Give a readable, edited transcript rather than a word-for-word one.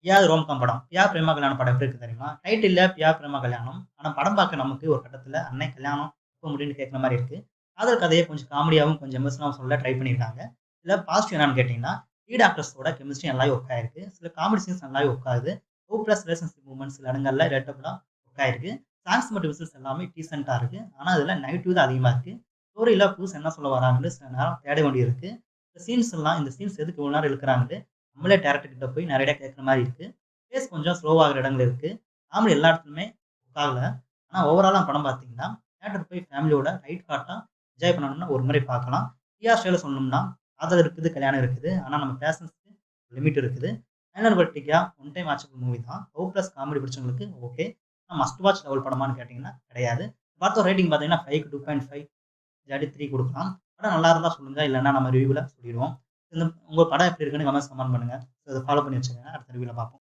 பியா romcom படம். பியா பிரேமா கல்யாணம் படம் எப்படி இருக்கு தெரியுமா? டைட்டில்ல பியா பிரேமா கல்யாணம். ஆனா படம் பார்க்க நமக்கு ஒரு கட்டத்துல அன்னை கல்யாணம் எப்ப முடியும்னு கேட்கிற மாரி இருக்கு. காதல் கதைய கொஞ்சம் காமெடியாவும், கொஞ்சம் எமோஷனலாவும் சொல்ல ட்ரை பண்ணியிருக்காங்க. இதுல பாசிட்டிவ் என்னன்னு கேட்டீங்கன்னா, லீட் ஆக்டர்ஸோட கெமிஸ்ட்ரி நல்லாவே ஒர்க் ஆயிருக்கு. சில காமெடி சீன்ஸ் நல்லாவே ஒர்க் ஆகுது. ஹோப்லெஸ் ரிலேஷன்ஷிப் மூவ்மெண்ட்ஸ் சில இடங்கள்ல ரிலேட்டபிளா ஒர்க் ஆயிருக்கு. சாங்ஸ் மற்றும் விசுவல்ஸ் எல்லாமே டீசென்ட்டா இருக்கு. ஆனா அதுல நெகட்டிவ் தான் அதிகமா இருக்கு. ஸ்டோரில புதுசா என்ன சொல்ல வராங்கன்னு சில நேரம் தேட வேண்டியிருக்கு. இந்த சீன்ஸ் எதுக்கு இவ்வளவு நேரம் இழுக்குறாங்கன்னு நம்மளே டைரக்டர் கிட்ட போய் நேரடியா கேட்கிற மாரி இருக்கு. பேஸ் கொஞ்சம் ஸ்லோவாகுற இடங்கள் இருக்கு. காமெடி எல்லா இடத்துலயுமே ஒர்க் ஆகல. ஆனா ஓவராலா படம் பார்த்தீங்கன்னா, தியேட்டர் போய் ஃபேமிலியோட லைட் ஹார்ட்டா என்ஜாய் பண்ணணும்னா ஒரு முறை பார்க்கலாம். பிஆர் ஸ்டைல்ல சொல்லணும்னா, காதல் இருக்குது, கல்யாணம் இருக்குது. ஆனா நம்ம பேஷன்ஸ்க்கு லிமிட் இருக்குது. ஃபைனல் வெர்டிகா ஒன் டைம் வாட்சபிள் மூவி தான். ஹோப்லெஸ் காமெடி பிடிச்சவங்களுக்கு ஓகே. ஆனா மஸ்ட் வாட்ச் லெவல் படமான்னு கேட்டீங்கன்னா கிடையாது. பார்த்த ரேட்டிங் பார்த்தீங்கன்னா 5க்கு 2.5 இல்லாட்டி 3 குடுக்கலாம். படம் நல்லா இருந்தா சொல்லுங்க. இல்லன்னா நம்ம ரிவ்யூல சொல்லிருவோம். உங்க படம் எப்படி இருக்குன்னு கமெண்ட்ஸ் கமெண்ட் பண்ணுங்க. இத ஃபாலோ பண்ணி வச்சுக்கங்க. அடுத்த ரிவ்யூல பார்ப்போம்.